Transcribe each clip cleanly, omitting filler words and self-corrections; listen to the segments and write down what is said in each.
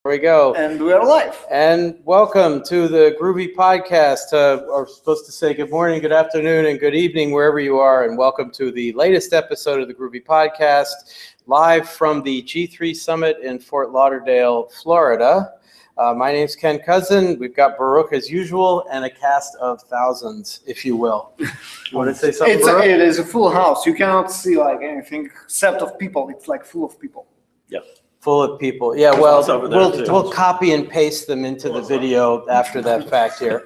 Here we go. And we are live. And welcome to the Groovy Podcast. We're supposed to say good morning, good afternoon, and good evening wherever you are. And welcome to the latest episode of the Groovy Podcast, live from the G3 Summit in Fort Lauderdale, Florida. My name's Ken Cousin. We've got Baruch as usual and a cast of thousands, if you will. You want to say something, Baruch? It is a full house. You cannot see like anything except of people. It's like full of people. Yep. Full of people. Yeah, well, we'll copy and paste them into the video after that fact here.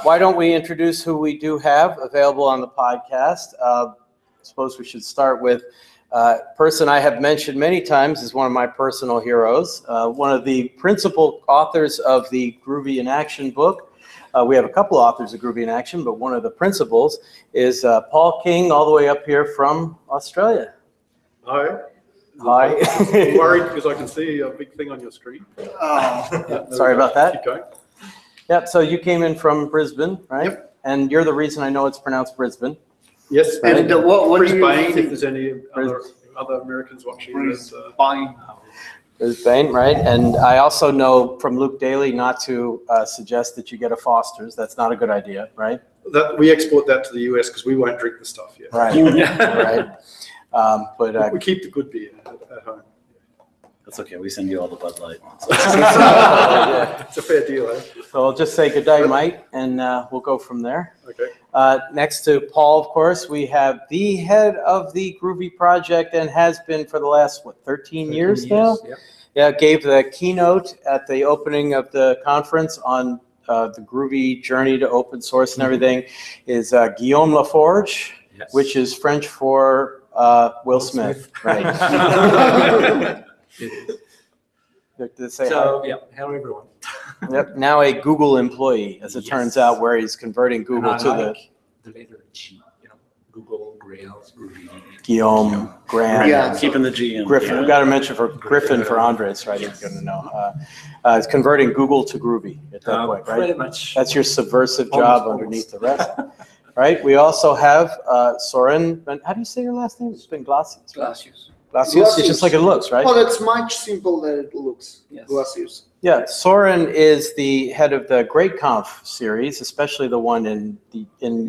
Why don't we introduce who we do have available on the podcast? I suppose we should start with a person I have mentioned many times is one of my personal heroes, one of the principal authors of the Groovy in Action book. We have a couple authors of Groovy in Action, but one of the principals is Paul King, all the way up here from Australia. Hi. Hi. I'm worried because I can see a big thing on your screen. Sorry about that. Keep going. Yep, so you came in from Brisbane, right? Yep. And you're the reason I know it's pronounced Brisbane. Yes. And what do you Brisbane, think? if there's any other Americans watching this. Brisbane, right? And I also know from Luke Daly not to suggest that you get a Foster's. That's not a good idea, right? That we export that to the US because we won't drink the stuff yet. Right, right. But we keep the good beer at home. That's okay. We send you all the Bud Light. It's a fair deal, eh? So I'll just say good day, Mike, and we'll go from there. Okay. Next to Paul, of course, we have the head of the Groovy Project and has been for the last, 13 years now? Yep. Yeah, gave the keynote at the opening of the conference on the Groovy journey to open source and everything is Guillaume Laforge, Yes. which is French for Will Smith. Right. Did they say So, hi? yeah, hello everyone. Yep, now a Google employee, as it turns out, where he's converting Google to the letter G, Google, Grails, Groovy. Guillaume, Graham. Yeah. Keeping the G in. Griffin, Yeah. we got to mention for Griffin for Andres, right? He's going to know. It's converting Google to Groovy at that point, right? Pretty much. That's your subversive job underneath the rest, right? We also have Soren. How do you say your last name? It's been Glacius. Glacius. Glacius. It's just like it looks, right? Oh, that's much simpler than it looks. Yes. Glacius. Yeah, Soren is the head of the Great Conf series, especially the one in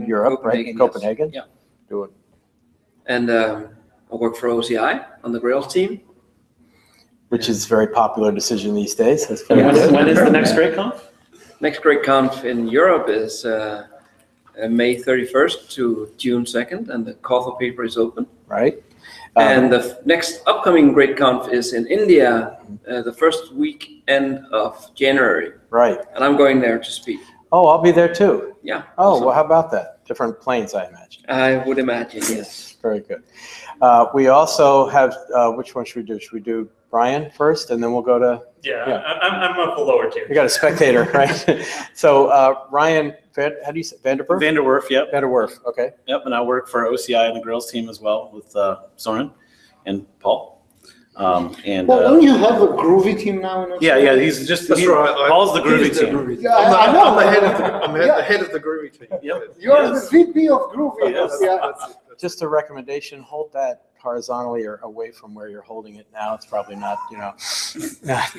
Europe, right? In Copenhagen. Yeah. Do it. And I work for OCI on the Grails team. Which is a very popular decision these days. That's And very good. when is the next Great Conf? Next Great Conf in Europe is May 31st to June 2nd, and the call for paper is open. Right. And the next upcoming Great Conf is in India, the first weekend of January. Right. And I'm going there to speak. Oh, I'll be there too. Yeah. Oh, awesome. well, how about that? Different planes, I imagine. I would imagine, yes. Very good. We also have, which one should we do? Should we do Brian first, and then we'll go to? Yeah. Yeah. I'm up the lower tier. We got a spectator, right? So Ryan, how do you say Vanderwerf? Vanderwerf, yep. Vanderwerf. Okay. Yep, and I work for OCI and the Grails team as well with Soren and Paul. Well, don't you have a Groovy team now? In Yeah, he's just, That's right. Paul's the Groovy He's the team. Groovy. Yeah, I know. I'm the head of the Groovy team. Yep. You're Yes. the VP of Groovy. Yes. Yeah. That's it. Just a recommendation: hold that horizontally or away from where you're holding it now. It's probably not,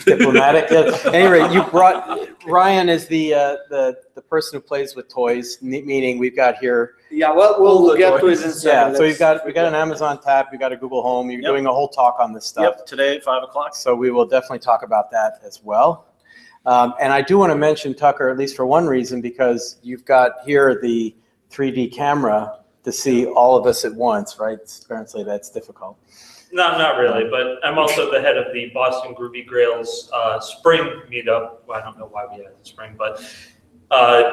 diplomatic. Yeah. Anyway, you brought Ryan is the person who plays with toys. Meaning we've got here. Yeah, well, we'll get to it in a second. Yeah, so we got an Amazon tab, we got a Google Home. You're doing a whole talk on this stuff. Yep, today at 5 o'clock. So we will definitely talk about that as well. And I do want to mention Tucker, at least for one reason, because you've got here the 3D camera to see all of us at once, right? Apparently that's difficult. No, not really, but I'm also the head of the Boston Groovy Grails spring meetup. Well, I don't know why we had the spring, but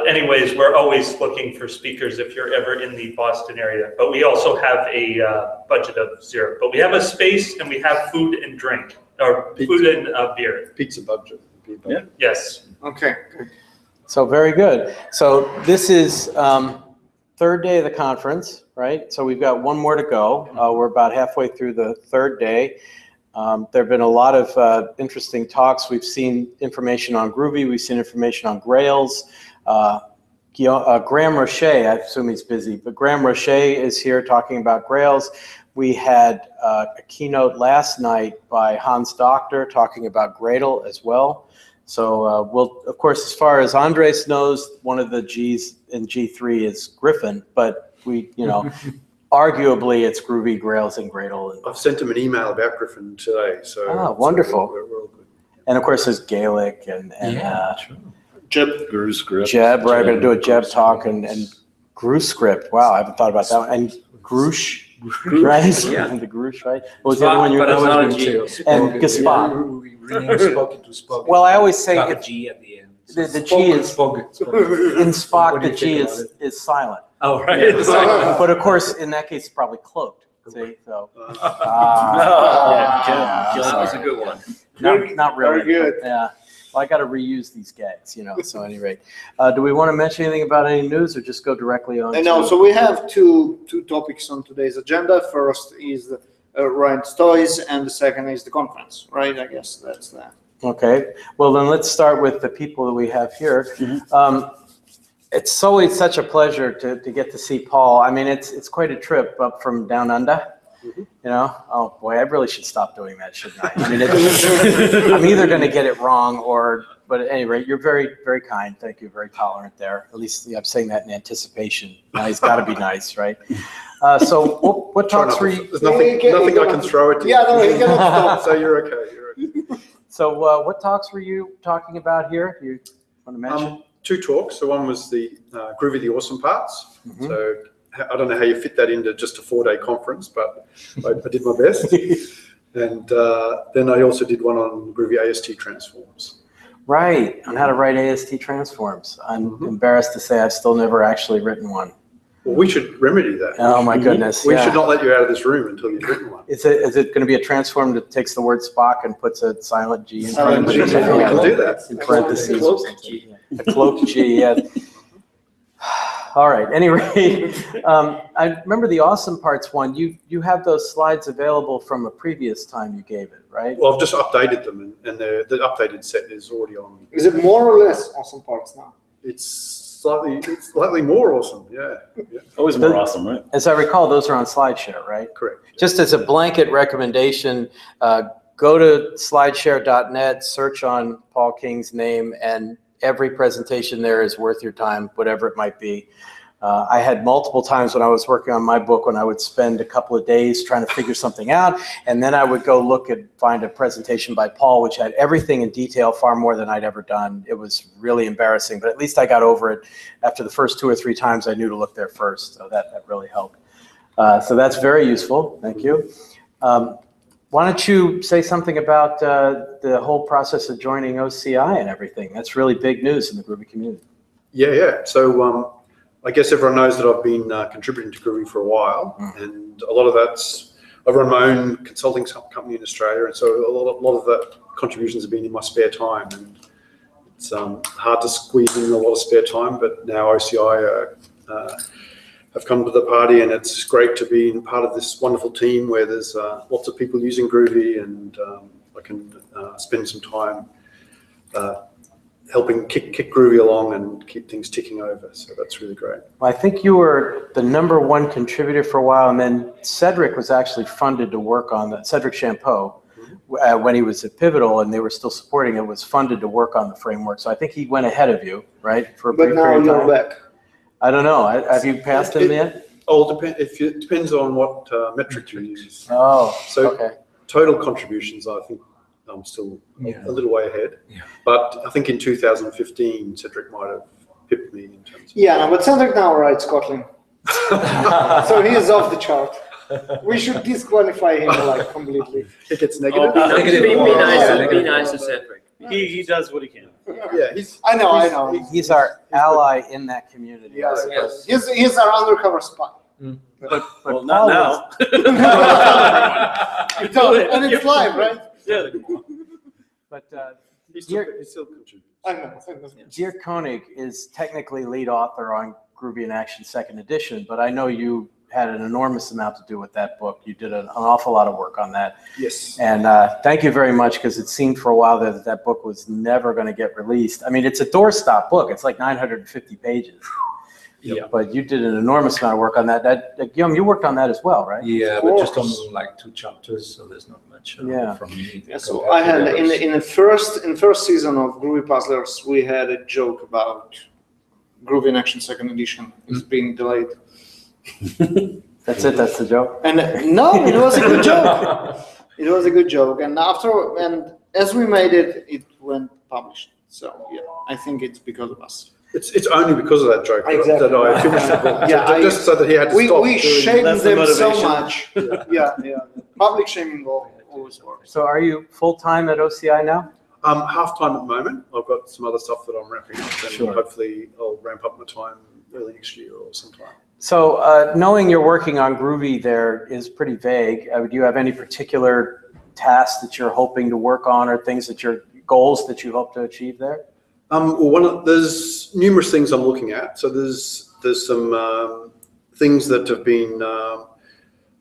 anyways, we're always looking for speakers if you're ever in the Boston area. But we also have a budget of 0. But we have a space and we have food and drink, or Pizza. food and beer. Pizza budget. Yeah. Yes. Okay. So very good. So this is third day of the conference, right? So we've got one more to go. We're about halfway through the third day. There have been a lot of interesting talks. We've seen information on Groovy. We've seen information on Grails. Graham Roche, I assume he's busy, but Graham Roche is here talking about Grails. We had a keynote last night by Hans Doctor talking about Gradle as well. So we'll, of course, as far as Andres knows, one of the G's in G3 is Griffin, but we, arguably it's Groovy, Grails, and Gradle. And I've sent him an email about Griffin today. So wonderful. We're all good. And of course, there's Gaelic and Jeb Gru's script. Jeb, right? I'm going to do a Jeb talk and Gru script. Wow, I haven't thought about that one. And Grush, right? Yeah. And the Grush, right? What was the other one you But it's not a were G. And Gaspar. We rename Spock into Spock. Well, I always say Got a it- G at the end. the G is Spock. in Spock. What do The you G think is silent. Oh, right. But of course, in that case, it's probably cloaked. See, so That was a good one. not really. Very good. Yeah. Well, I got to reuse these gags, So, at any rate, do we want to mention anything about any news, or just go directly on? No, so we have two topics on today's agenda. First is Ryan's Toys, and the second is the conference, right? I guess that's that. Okay. Well, then let's start with the people that we have here. It's always such a pleasure to get to see Paul. I mean, it's quite a trip up from down under. Oh boy, I really should stop doing that, shouldn't I? I mean, I'm either going to get it wrong but at any rate, you're very, very kind. Thank you. Very tolerant there. At least I'm saying that in anticipation. Now, he's got to be nice, right? So what talks were you? There's nothing I can throw at you. Yeah, no, you cannot stop. So you're okay. You're okay. So what talks were you talking about here? You want to mention? Two talks. So one was the Groovy the Awesome Parts. So I don't know how you fit that into just a 4-day conference, but I did my best. And then I also did one on Groovy AST transforms. Right, on how to write AST transforms. I'm embarrassed to say I've still never actually written one. Well, we should remedy that. Oh my goodness! We should not let you out of this room until you've written one. Is it going to be a transform that takes the word Spock and puts a silent G in front of it? We can do that. In parentheses. Cloaked G. A cloaked G, yeah. All right. Anyway, I remember the awesome parts one. You have those slides available from a previous time you gave it, right? Well, I've just updated them, and the updated set is already on. Is it more or less awesome parts now? It's slightly more awesome. Yeah. Always more awesome, right? As I recall, those are on SlideShare, right? Correct. Just as a blanket recommendation, go to slideshare.net, search on Paul King's name, and every presentation there is worth your time, whatever it might be. I had multiple times when I was working on my book when I would spend a couple of days trying to figure something out, and then I would go look and find a presentation by Paul which had everything in detail, far more than I'd ever done. It was really embarrassing, but at least I got over it. After the first 2 or 3 times I knew to look there first, so that really helped. So that's very useful. Thank you. Why don't you say something about the whole process of joining OCI and everything? That's really big news in the Groovy community. Yeah. So I guess everyone knows that I've been contributing to Groovy for a while, and a lot of that's, I run my own consulting company in Australia, and so a lot of that contributions have been in my spare time, and it's hard to squeeze in a lot of spare time, but now OCI have come to the party, and it's great to be part of this wonderful team where there's lots of people using Groovy, and I can spend some time helping kick Groovy along and keep things ticking over. So that's really great. Well, I think you were the #1 contributor for a while, and then Cedric was actually funded to work on that. Cedric Champeau, when he was at Pivotal and they were still supporting it, was funded to work on the framework. So I think he went ahead of you, right? For a But brief now period of you're time. back. I don't know. Have you passed him yet? It depends on what metric you use. Oh, So okay. total contributions, I think I'm still a little way ahead. Yeah. But I think in 2015, Cedric might have pipped me in terms of. Yeah, no, but Cedric now writes Scotland. So he is off the chart. We should disqualify him like completely. It gets negative. Be nice to Cedric. He does what he can. Yeah, I know. He's our ally in that community. Yes. Yes. He's our undercover spy. But Well, Paul not was- now. And it's live, right? Yeah. But he still contributes. I know. Geert Koenig is technically lead author on Groovy in Action 2nd edition, but I know you had an enormous amount to do with that book. You did an awful lot of work on that. Yes. And thank you very much, because it seemed for a while that that book was never going to get released. I mean, it's a doorstop book. It's like 950 pages. But you did an enormous amount of work on that. Guillaume, you worked on that as well, right? Yeah, but just on like 2 chapters, so there's not much from me. Yeah, so I had in the first season of Groovy Puzzlers, we had a joke about Groovy in Action 2nd edition is being delayed. That's it. That's the joke. And no, it was a good joke. It was a good joke. And as we made it, it went published. So yeah, I think it's because of us. It's only because of that joke Exactly. that I finished the book. Just so that he had to stop. We shamed That's the them so motivation. much. Yeah. Public shaming always works. So are you full-time at OCI now? Half-time at the moment. I've got some other stuff that I'm wrapping up, and hopefully I'll ramp up my time early next year or sometime. So knowing you're working on Groovy there is pretty vague. Do you have any particular tasks that you're hoping to work on or goals that you hope to achieve there? There's numerous things I'm looking at. So there's some things that have been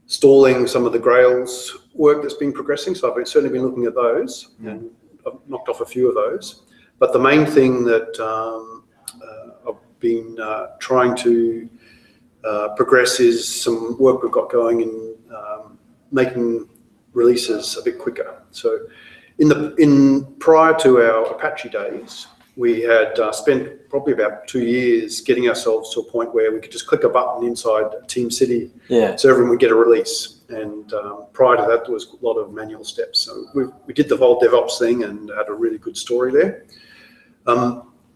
stalling some of the Grails work that's been progressing. So I've certainly been looking at those, and I've knocked off a few of those. But the main thing that I've been trying to progress is some work we've got going in making releases a bit quicker. So prior to our Apache days, we had spent probably about 2 years getting ourselves to a point where we could just click a button inside Team City, so everyone would get a release. And prior to that, there was a lot of manual steps. So we did the whole DevOps thing and had a really good story there.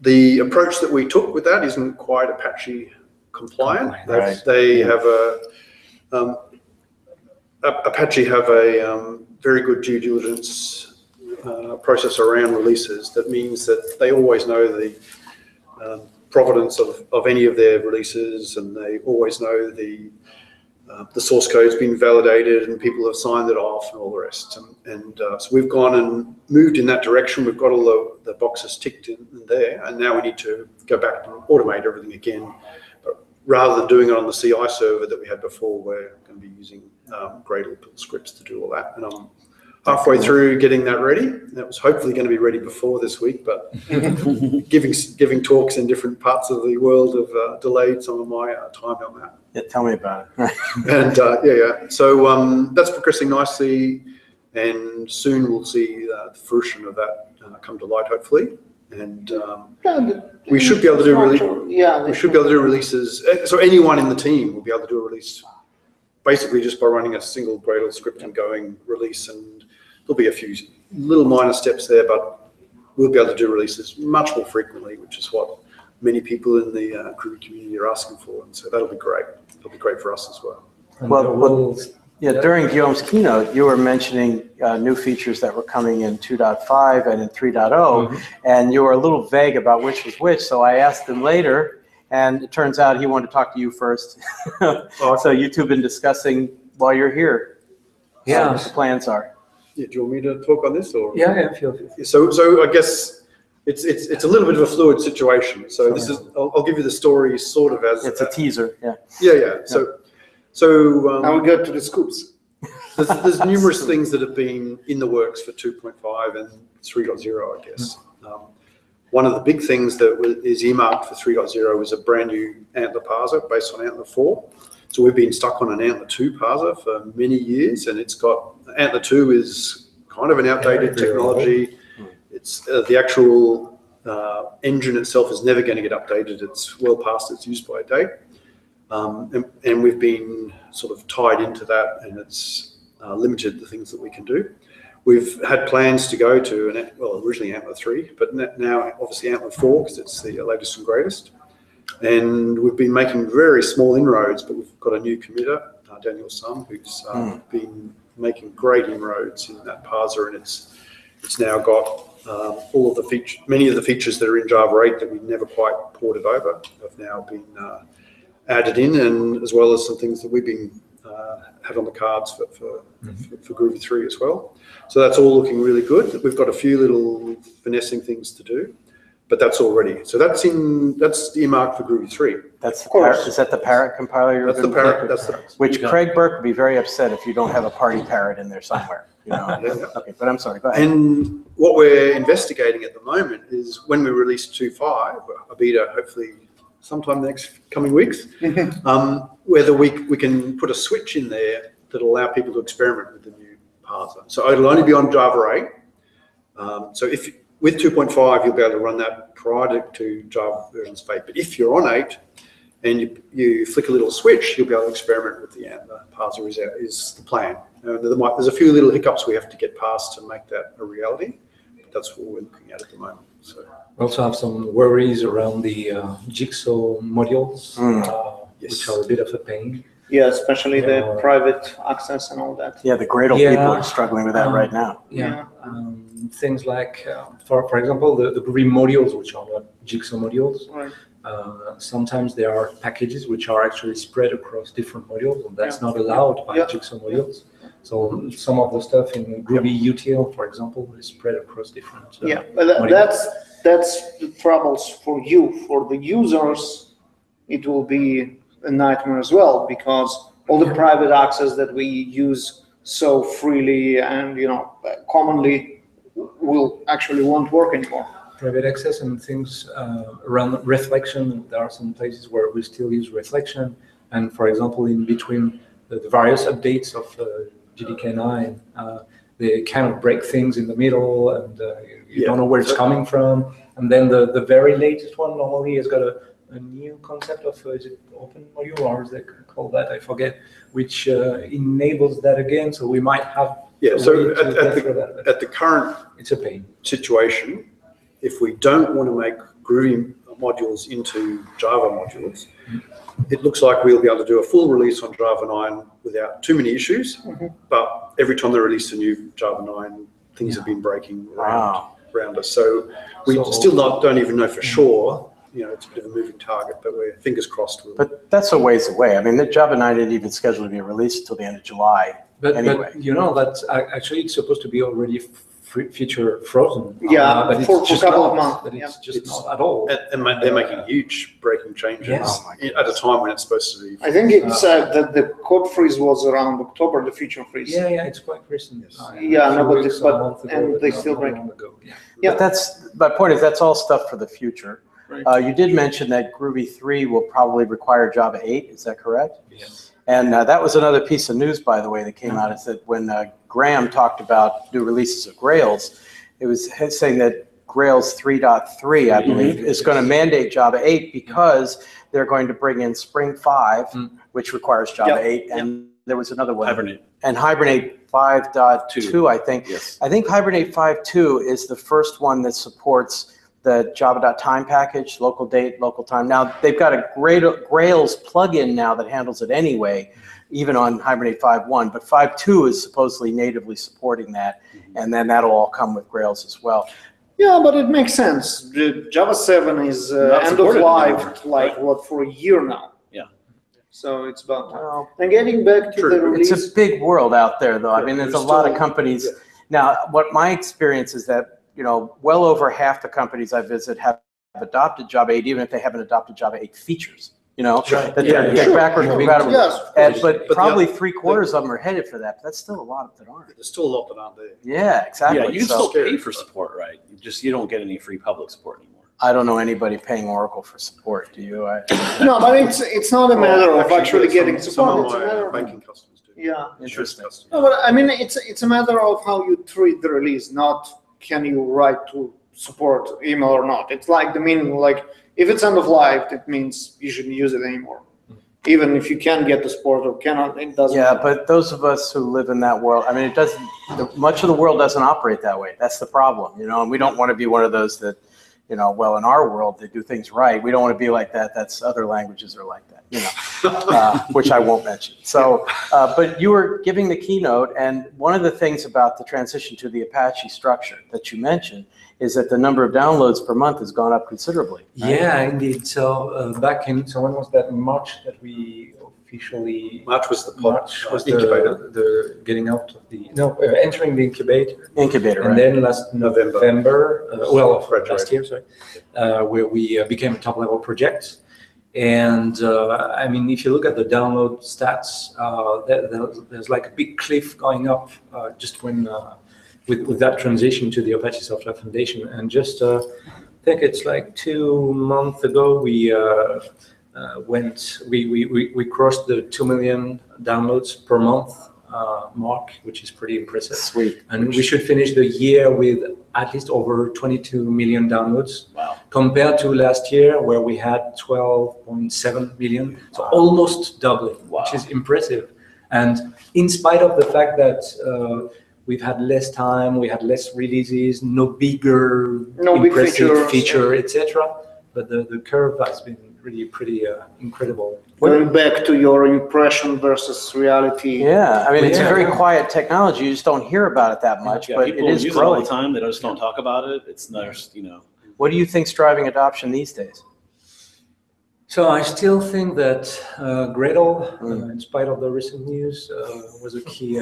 The approach that we took with that isn't quite Apache compliant. They have Apache have a very good due diligence process around releases. That means that they always know the provenance of any of their releases, and they always know the source code's been validated and people have signed it off and all the rest. So we've gone and moved in that direction. We've got all the boxes ticked in there, and now we need to go back and automate everything again. But rather than doing it on the CI server that we had before, we're going to be using Gradle scripts to do all that. And I'm halfway through getting that ready. That was hopefully going to be ready before this week, but giving talks in different parts of the world have delayed some of my time on that. Yeah, tell me about it. And so that's progressing nicely, and soon we'll see the fruition of that come to light, hopefully. And we should be able to do releases. So anyone in the team will be able to do a release, basically just by running a single Gradle script and going release. And there'll be a few little minor steps there, but we'll be able to do releases much more frequently, which is what many people in the Groovy community are asking for. And so that'll be great. It'll be great for us as well. During Guillaume's keynote, you were mentioning new features that were coming in 2.5 and in 3.0, and you were a little vague about which was which. So I asked him later, and it turns out he wanted to talk to you first. So you two have been discussing while you're here. What the plans are. Yeah, do you want me to talk on this, or? Yeah, feel free. So I guess it's a little bit of a fluid situation. So this is I'll give you the story sort of as it's a teaser. So now we go to the scoops. there's numerous things that have been in the works for 2.5 and 3.0, I guess. One of the big things that is earmarked for 3.0 is a brand new Antler parser based on Antler 4. So we've been stuck on an Antler 2 parser for many years, and Antler 2 is kind of an outdated technology. It's the actual engine itself is never going to get updated. It's well past its use-by date. And we've been sort of tied into that, and it's limited the things that we can do. We've had plans to go to, originally Antler 3, but now obviously Antler 4, because it's the latest and greatest. And we've been making very small inroads, but we've got a new committer, Daniel Sum, who's been making great inroads in that parser, and it's now got all of the many of the features that are in Java 8 that we never quite ported over have now been added in, and as well as some things that we've been had on the cards for Groovy 3 as well. So that's all looking really good. We've got a few little finessing things to do, but that's all ready. So that's earmarked for Groovy 3. Is that the Parrot compiler you're That's the Parrot. Which Craig Burke would be very upset if you don't have a party parrot in there somewhere. You know? Okay, but I'm sorry, go ahead. And what we're investigating at the moment is when we release 2.5, a beta hopefully sometime the next coming weeks, whether we can put a switch in there that'll allow people to experiment with the new parser. So it'll only be on Java 8. So if with 2.5, you'll be able to run that prior to Java versions of 8. But if you're on 8 and you flick a little switch, you'll be able to experiment with the parser is the plan. There's a few little hiccups we have to get past to make that a reality. But that's what we're looking at the moment. So. We also have some worries around the Jigsaw modules, which are a bit of a pain. Yeah, especially the private access and all that. Yeah, the Gradle people are struggling with that right now. Yeah, things like, for example, the Groovy modules, which are not Jigsaw modules. Right. Sometimes there are packages which are actually spread across different modules, and that's not allowed by Jigsaw modules. So some of the stuff in Groovy UTL, for example, is spread across different but that's the troubles for you. For the users, it will be a nightmare as well, because all the private access that we use so freely and commonly won't work anymore. Private access and things around reflection. There are some places where we still use reflection, and for example, in between the various updates of GDK 9, they kind of break things in the middle, and you don't know where it's coming from. And then the very latest one normally has got a new concept of is it open module, or is they call that? I forget, which enables that again. So we might have So at the current it's a pain situation. If we don't want to make Groovy modules into Java modules, it looks like we'll be able to do a full release on Java 9 without too many issues. But every time they release a new Java 9, things have been breaking around us. So we still don't even know for sure. It's a bit of a moving target, but we're fingers crossed. But that's a ways away. I mean, the Java 9 didn't even schedule to be released until the end of July. But Anyway. actually it's supposed to be already feature frozen. But for a couple of months. But it's just not at all. And they're making huge breaking changes at a time when it's supposed to be. I think it's that the code freeze was around October, the feature freeze. Yeah, it's quite recent. And they still break. But that's my point. Is that's all stuff for the future. Right. You did mention that Groovy 3 will probably require Java 8. Is that correct? Yes. And that was another piece of news, by the way, that came out. Is that when Graham talked about new releases of Grails, it was saying that Grails 3.3, I believe, is going to mandate Java 8 because they're going to bring in Spring 5, which requires Java 8, and there was another one. Hibernate. And Hibernate 5.2, I think. Yes. I think Hibernate 5.2 is the first one that supports the java.time package, local date, local time. Now, they've got a Grails plugin now that handles it anyway, even on Hibernate 5.1, but 5.2 is supposedly natively supporting that, and then that'll all come with Grails as well. Yeah, but it makes sense. The Java 7 is end of life, for a year now. Yeah. So it's about time. And getting back to the release. It's a big world out there, though. I mean, there's a lot of companies. Now, what my experience is that, well over half the companies I visit have adopted Java 8, even if they haven't adopted Java 8 features. That they're backward compatible. Yes. But probably 3/4 of them are headed for that. But that's still a lot that aren't. There's still a lot that aren't there. Yeah, exactly. Yeah, you can still pay for support, right? You don't get any free public support anymore. I don't know anybody paying Oracle for support. Do you? No, but it's not a matter of actually getting support. Some of my banking customers do. Yeah. Interesting. No, but I mean, it's a matter of how you treat the release, not can you write to support email or not. It's like the meaning, like if it's end of life, it means you shouldn't use it anymore. Even if you can get the support or cannot, it doesn't. Yeah, but those of us who live in that world, I mean, it doesn't. Much of the world doesn't operate that way. That's the problem, and we don't want to be one of those that, well, in our world, they do things right. We don't want to be like that. That's other languages are like that, which I won't mention. So, but you were giving the keynote, and one of the things about the transition to the Apache structure that you mentioned is that the number of downloads per month has gone up considerably. Right? Yeah, indeed. So when was that? March that we officially. March was the incubator. The getting out of the entering the incubator. Incubator, and then last November, last year, sorry, where we became a top-level project. And I mean, if you look at the download stats, there's like a big cliff going up just when with that transition to the Apache Software Foundation. And just think it's like 2 months ago we crossed the 2 million downloads per month mark, which is pretty impressive. Sweet. And we should finish the year with at least over 22 million downloads. Wow. Compared to last year where we had 12.7 million, so almost doubling, which is impressive. And in spite of the fact that we've had less time, we had less releases, no big feature, etc. But the curve has been really pretty incredible. Going back to your impression versus reality. Yeah, I mean, it's a very quiet technology. You just don't hear about it that much, but it is use it all growing. the time. They just don't talk about it. It's nice, What do you think's driving adoption these days? So I still think that Gradle, in spite of the recent news, was a key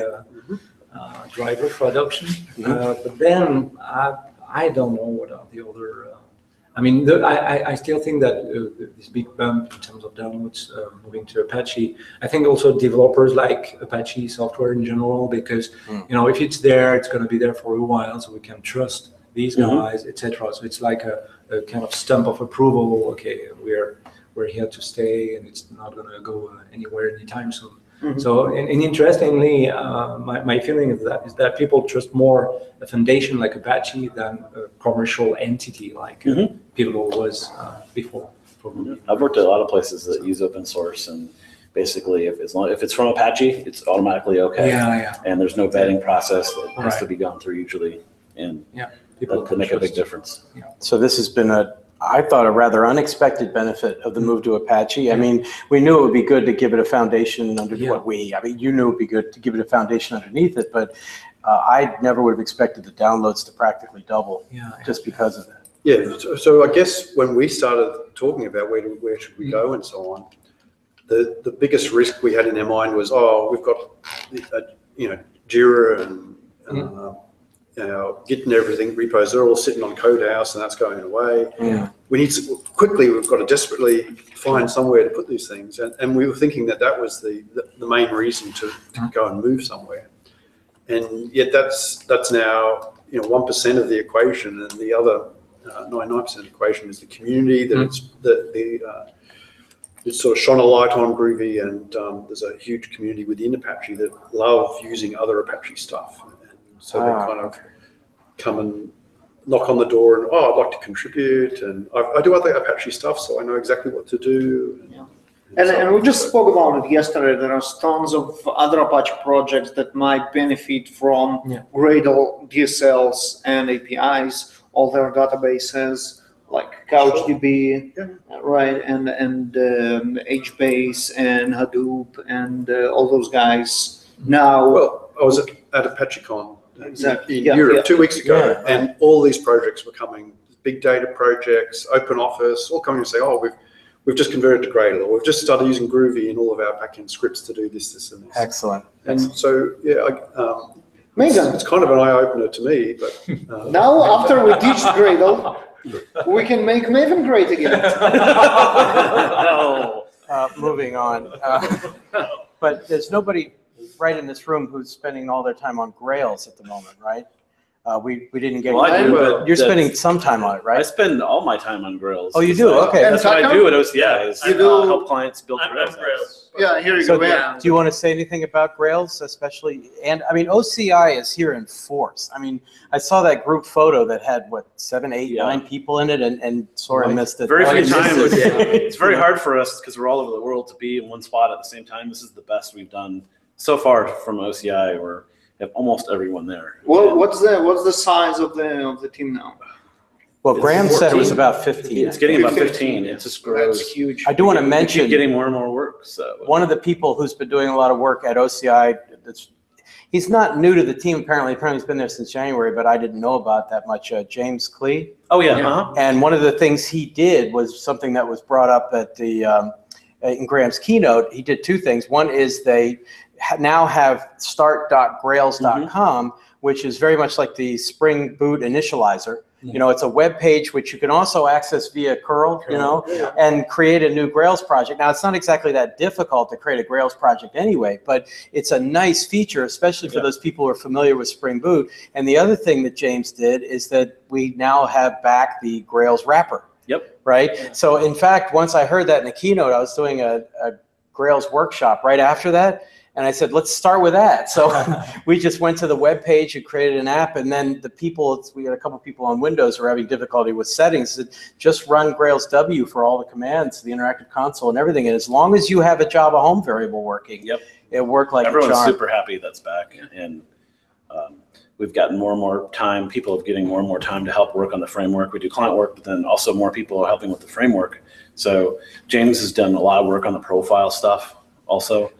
driver for adoption. But then I don't know what are the other. I mean, I still think that this big bump in terms of downloads moving to Apache. I think also developers like Apache software in general, because if it's there, it's going to be there for a while, so we can trust these guys, etc. So it's like a kind of stamp of approval. Okay, we're here to stay, and it's not going to go anywhere anytime soon. So, and interestingly, my feeling is that people trust more a foundation like Apache than a commercial entity like Pivotal was before. I've worked at a lot of places that use open source, and basically, if it's from Apache, it's automatically okay. And there's no vetting process that has to be gone through usually, and that could make a big difference. So this has been I thought a rather unexpected benefit of the move to Apache. I mean, we knew it would be good to give it a foundation under you knew it would be good to give it a foundation underneath it, but I never would have expected the downloads to practically double just because of that. Yeah, so I guess when we started talking about where should we go and so on, the biggest risk we had in our mind was, we've got Jira and Git and everything repos, they're all sitting on Codehouse, and that's going away. We need to we've got to desperately find somewhere to put these things, and we were thinking that was the main reason to go and move somewhere. And yet that's now 1% of the equation, and the other 99% of the equation is the community that it's sort of shone a light on Groovy, and there's a huge community within Apache that love using other Apache stuff. So they kind of come and knock on the door and, I'd like to contribute. And I do other Apache stuff, so I know exactly what to do. And we just spoke about it yesterday. There are tons of other Apache projects that might benefit from Gradle, DSLs, and APIs, all their databases like CouchDB, right, and HBase and Hadoop and all those guys. Now, well, I was at ApacheCon. Exactly. In Europe 2 weeks ago, and all these projects were coming, big data projects, open office, all coming and say, we've just converted to Gradle, or we've just started using Groovy in all of our backend scripts to do this, and this. Excellent. And so, it's kind of an eye-opener to me, but... now, after we ditched Gradle, we can make Maven great again. Moving on. But there's nobody right in this room who's spending all their time on Grails at the moment, right? We didn't get. Well, I do, but you're spending some time on it, right? I spend all my time on Grails. Oh, you do? Okay. That's what I do at OCI. Is help clients build Grails. Yeah, here you So go. do you want to say anything about Grails, especially? And I mean, OCI is here in force. I mean, I saw that group photo that had 7, 8, 9 people in it, and sort of missed it. Very few times. It's very hard for us because we're all over the world to be in one spot at the same time. This is the best we've done so far from OCI. We're have almost everyone there. Well, what's the size of the team now? Well, Graham said it was about 15. It's getting about 15. It just grows. That's huge. I do want to mention keep getting more and more work. So one of the people who's been doing a lot of work at OCI, he's not new to the team apparently. Apparently he's been there since January, but I didn't know about that much. James Klee. Oh yeah. And one of the things he did was something that was brought up at the in Graham's keynote. He did 2 things. One is they now have start.grails.com, which is very much like the Spring Boot initializer. It's a web page which you can also access via curl, and create a new Grails project. Now, it's not exactly that difficult to create a Grails project anyway, but it's a nice feature, especially for those people who are familiar with Spring Boot. And the other thing that James did is that we now have back the Grails wrapper. Yep. Right? Yeah. So, in fact, once I heard that in the keynote, I was doing a Grails workshop right after that. And I said, let's start with that. So we just went to the web page and created an app. And then we had a couple people on Windows who were having difficulty with settings. Said, just run Grails W for all the commands, the interactive console and everything. And as long as you have a Java home variable working, it worked like a charm. Everyone's super happy that's back. And we've gotten more and more time. People are getting more and more time to help work on the framework. We do client work, but then also more people are helping with the framework. So James has done a lot of work on the profile stuff. Also,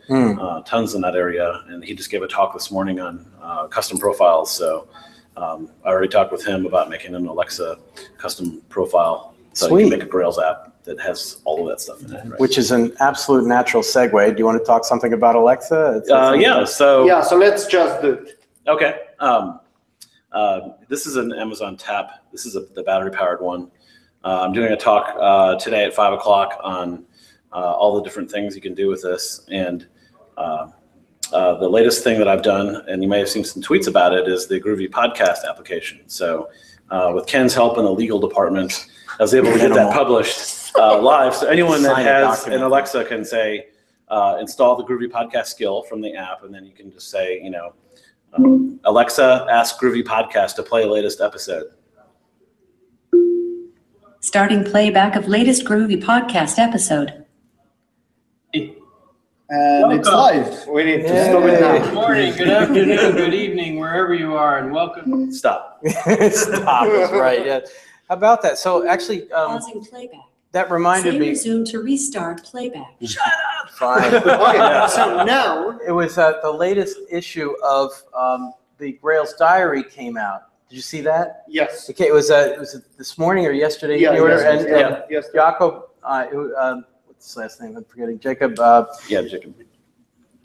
tons in that area, and he just gave a talk this morning on custom profiles. So I already talked with him about making an Alexa custom profile, so you can make a Grails app that has all of that stuff in it. Right? Which is an absolute natural segue. Do you want to talk something about Alexa? So let's just do it. Okay. This is an Amazon Tap. This is the battery-powered one. I'm doing a talk today at 5 o'clock on all the different things you can do with this. And the latest thing that I've done, and you may have seen some tweets about it, is the Groovy Podcast application. So with Ken's help in the legal department, I was able to get that published live. So anyone that has an Alexa can say, install the Groovy Podcast skill from the app, and then you can just say, Alexa, ask Groovy Podcast to play latest episode. Starting playback of latest Groovy Podcast episode. And it's live. We need to stop it now. Good morning, good afternoon, good evening, wherever you are, and welcome. Stop. Stop is right. Yeah. How about that? So actually, pausing playback. That reminded me. Resume to restart playback. Shut up. Fine. Okay. So now it was the latest issue of the Grails Diary came out. Did you see that? Yes. Okay. It was this morning or yesterday? Yeah. Yes. Jacob. What's his last name? I'm forgetting. Jacob. Jacob.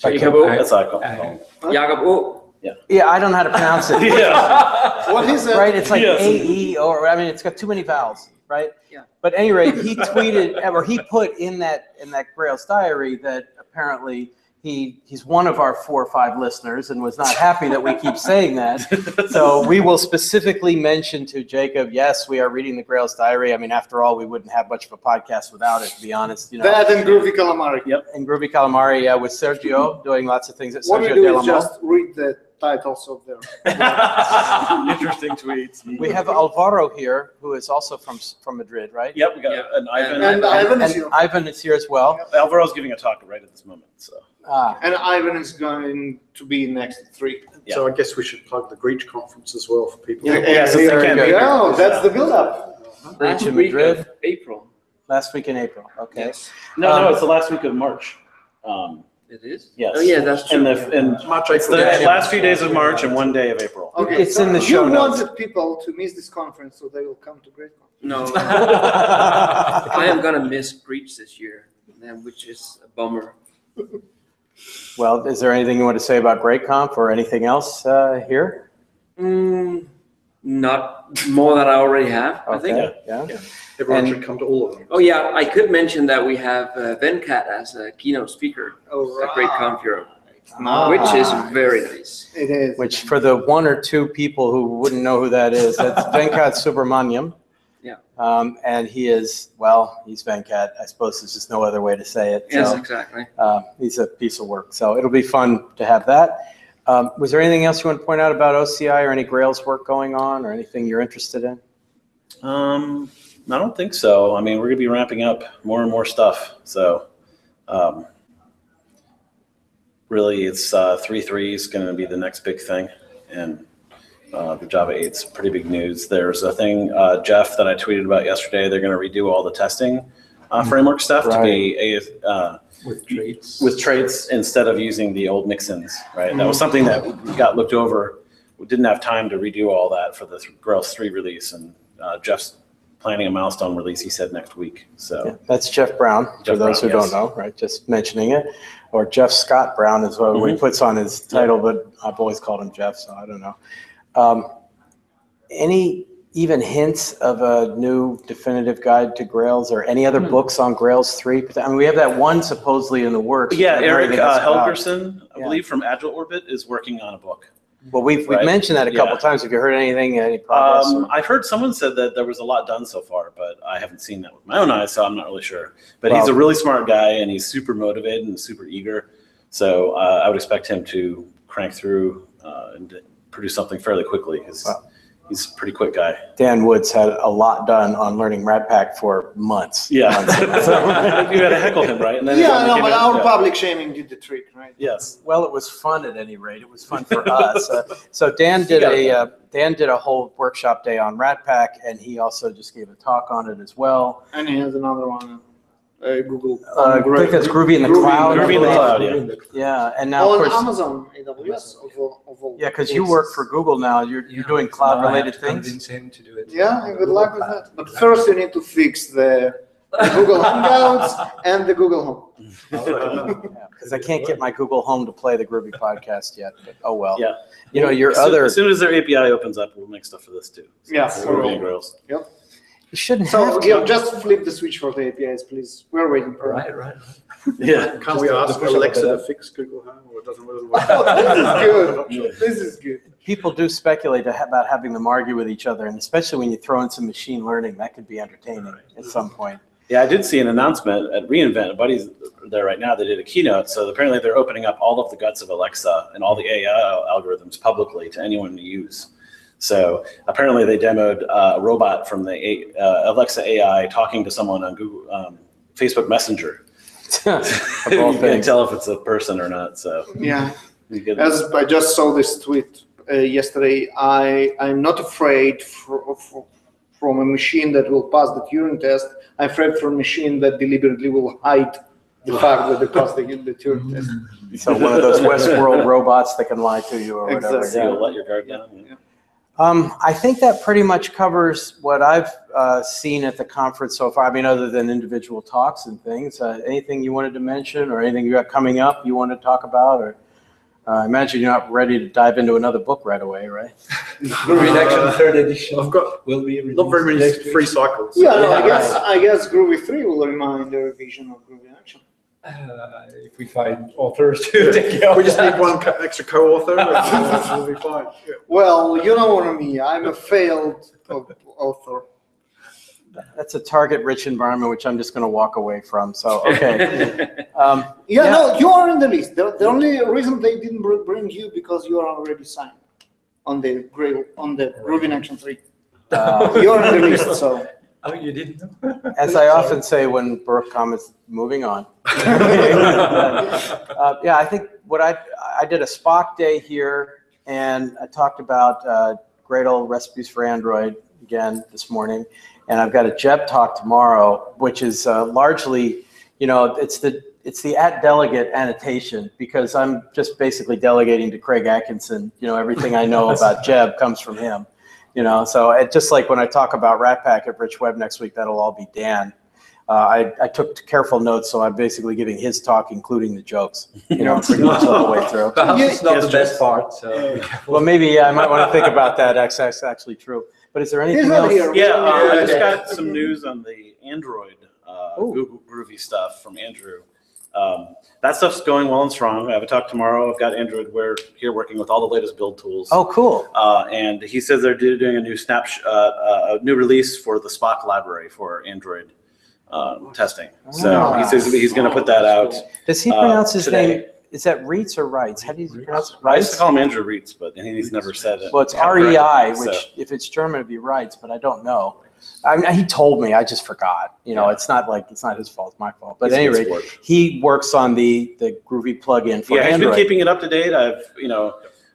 That's how I call him. Jacob. Yeah, I don't know how to pronounce it. What is it? Right, it's like AE, or I mean, it's got too many vowels, right? Yeah. But at any rate, he tweeted, or he put in that Grails Diary that apparently he's one of our 4 or 5 listeners and was not happy that we keep saying that. So we will specifically mention to Jacob, yes, we are reading the Grails Diary. I mean, after all, we wouldn't have much of a podcast without it, to be honest. That and Groovy Calamari. Yep, and Groovy Calamari with Sergio doing lots of things. What we do is just read the titles of them. Interesting tweets. We have Alvaro here, who is also from Madrid, right? Yep, we got an Ivan. And Ivan is here. Ivan is here as well. Alvaro's giving a talk right at this moment. So. And Ivan is going to be next at 3. Yeah. So I guess we should plug the Greech conference as well for people. Yes, they can. Yeah, that's the build-up. Greech in Madrid. April. Last week in April. Okay. Yes. No, it's the last week of March. It is? Yes. Oh, yeah, that's true. And March, it's the last few days of March and 1 day of April. Okay, it's in the show notes. You wanted people to miss this conference, so they will come to Greech. No. I am going to miss Greech this year, which is a bummer. Well, is there anything you want to say about GreatConf or anything else here? Not more than I already have, I think. Yeah. Everyone should come to all of them. Oh, yeah, I could mention that we have Venkat as a keynote speaker at GreatConf Europe, which is very nice. It is. Which, for the 1 or 2 people who wouldn't know who that is, that's Venkat Subramaniam. Yeah. And he is, he's Venkat. I suppose there's just no other way to say it. Yes, so, exactly. He's a piece of work. So it'll be fun to have that. Was there anything else you want to point out about OCI or any Grails work going on or anything you're interested in? I don't think so. I mean, we're going to be ramping up more and more stuff. So really, it's 3.3 is going to be the next big thing. And the Java 8's pretty big news. There's a thing, Jeff, that I tweeted about yesterday. They're going to redo all the testing framework stuff to be with traits instead of using the old mixins, right? That was something that got looked over. We didn't have time to redo all that for the Grails 3 release, and Jeff's planning a milestone release, he said, next week. So that's Jeff Brown, for those who don't know, right? Just mentioning it. Or Jeff Scott Brown is what he puts on his title, but I've always called him Jeff, so I don't know. even hints of a new definitive guide to Grails or any other books on Grails 3? I mean, we have that one supposedly in the works. Yeah, which I Eric don't think it's about. Helgerson, I Yeah. believe from Agile Orbit, is working on a book. Well, we've Right. mentioned that a couple Yeah. times. Have you heard anything, any progress? I've heard someone said that there was a lot done so far, but I haven't seen that with my own eyes, so I'm not really sure. But he's Well- a really smart guy, and he's super motivated and super eager. So I would expect him to crank through and produce something fairly quickly, because he's a pretty quick guy. Dan Woods had a lot done on learning Ratpack for months. Yeah. Months. You got to heckle him, right? And then Yeah, no, but our yeah. public shaming did the trick, right? Yes. Well, it was fun at any rate. It was fun for us. So Dan did a whole workshop day on Ratpack, and he also just gave a talk on it as well. And here's another one, Google. I think that's Groovy in the Cloud. Groovy in the Cloud, yeah. Yeah, and now of On course, Amazon AWS. Of all yeah, because you work for Google now. You're doing cloud-related things. Insane to do it. Yeah, good luck with that. But first you need to fix the Google Hangouts and the Google Home. Because I can't get my Google Home to play the Groovy podcast yet. But, oh well. Yeah. You know, your As soon as their API opens up, we'll make stuff for this too. So Yeah. Groovy and Grails. Yep. you shouldn't So have to. yeah, just flip the switch for the APIs, please. We're waiting for it. Right. Yeah. Can't we ask push Alexa it to up. fix Google Home, or it doesn't really work? Oh, this is good. This is good. People do speculate about having them argue with each other, and especially when you throw in some machine learning, that could be entertaining at some point. Yeah, I did see an announcement at reInvent. A buddy's there right now. They did a keynote. So apparently they're opening up all of the guts of Alexa and all the AI algorithms publicly to anyone to use. So apparently they demoed a robot from the Alexa AI talking to someone on Google Facebook Messenger. Of You all can't things. tell if it's a person or not. So Yeah. you get As I just saw this tweet yesterday, I'm not afraid from a machine that will pass the Turing test. I'm afraid from a machine that deliberately will hide the fact that they passed the Turing test. So one of those Westworld robots that can lie to you or whatever. Exactly. you'll let your guard down. Yeah. I think that pretty much covers what I've seen at the conference so far. I mean, other than individual talks and things. Anything you wanted to mention or anything you got coming up you want to talk about? Or I imagine you're not ready to dive into another book right away, right? Groovy Action third edition. I've got will be released not very many next week. free cycles. Yeah, no, I guess Groovy 3 will remind the revision of Groovy Action. If we find authors to take care of We just that. need one extra co-author, and we'll be fine. Yeah. Well, you know what I mean. I'm a failed author. That's a target-rich environment, which I'm just going to walk away from. So, okay. Yeah, no, you are in the list. The only reason they didn't bring you because you are already signed on the Groovy Action 3. You're in the list, so. Oh, you didn't know? As I often say when Brooke comments, moving on. Yeah, I think what I did a Spock day here, and I talked about Gradle recipes for Android again this morning, and I've got a Jeb talk tomorrow, which is largely, it's the @delegate annotation, because I'm just basically delegating to Craig Atkinson. Everything I know about Jeb comes from him. So just like when I talk about Ratpack at Rich Web next week, that'll all be Dan. I took careful notes, so I'm basically giving his talk, including the jokes, pretty much all the way through. Perhaps it's not Yes, the best part. So Well, maybe I might want to think about that. That's actually true. But is there anything not else? here. Yeah, I just Okay. got some news on the Android Google Groovy stuff from Andrew. That stuff's going well and strong. I have a talk tomorrow. I've got Android Wear here working with all the latest build tools. Oh, cool. And he says they're doing a new a new release for the Spock library for Android testing. So he says he's going to put that out. Does he pronounce his today. name? Is that Reitz or Reitz? How do you pronounce it? I used to Reitz? call him Andrew Reitz, but he's never said it. Well, it's correctly, REI, so. which if it's German, it'd be Reitz, but I don't know. I mean, he told me, I just forgot. It's not his fault, it's my fault. But at any rate, he works on the Groovy plugin for Yeah, he's Android. been keeping it up to date. I've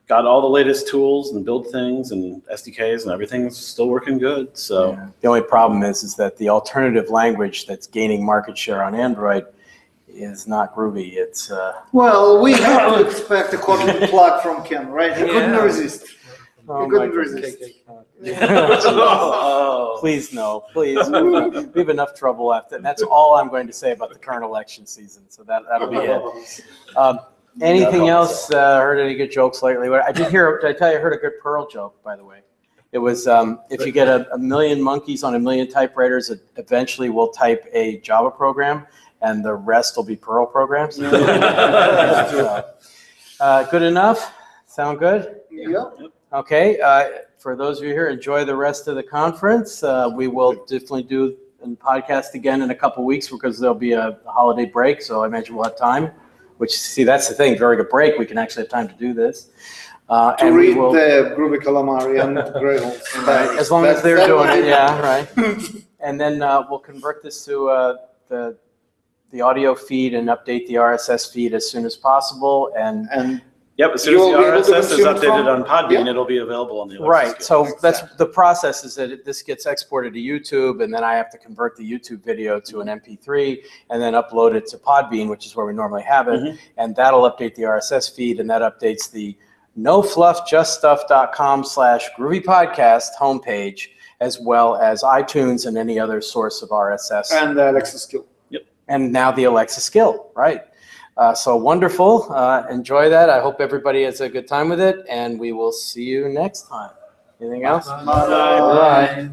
got all the latest tools and build things and SDKs, and everything's still working good. So Yeah. The only problem is that the alternative language that's gaining market share on Android is not Groovy. It's Well, we have to expect a quarterly plug from Ken, right? He couldn't resist. oh He my couldn't goodness. resist. Please no, please. We have enough trouble after. That's all I'm going to say about the current election season. So that'll be it. Anything else? Heard any good jokes lately? Did I tell you I heard a good Perl joke, by the way? It was, if you get a million monkeys on a million typewriters, it eventually will type a Java program, and the rest will be Perl programs. Good enough? Sound good? Yeah. Okay. For those of you here, enjoy the rest of the conference. We will definitely do a podcast again in a couple weeks because there'll be a holiday break. So I imagine we'll have time. Which, see, that's the thing. During a break, we can actually have time to do this. To read the Groovy Calamari and Grails. Right, as long as they're doing it, yeah, right. And then we'll convert this to the audio feed and update the RSS feed as soon as possible. And yep, as soon as the RSS is updated on Podbean, it'll be available on the Alexa right. skill. So that's the process is that this gets exported to YouTube, and then I have to convert the YouTube video to an MP3 and then upload it to Podbean, which is where we normally have it. And that'll update the RSS feed, and that updates the nofluffjuststuff.com/Groovy Podcast homepage, as well as iTunes and any other source of RSS. And the Alexa skill. Yep. And now the Alexa skill, right. So wonderful. Enjoy that. I hope everybody has a good time with it, and we will see you next time. Anything else? Bye.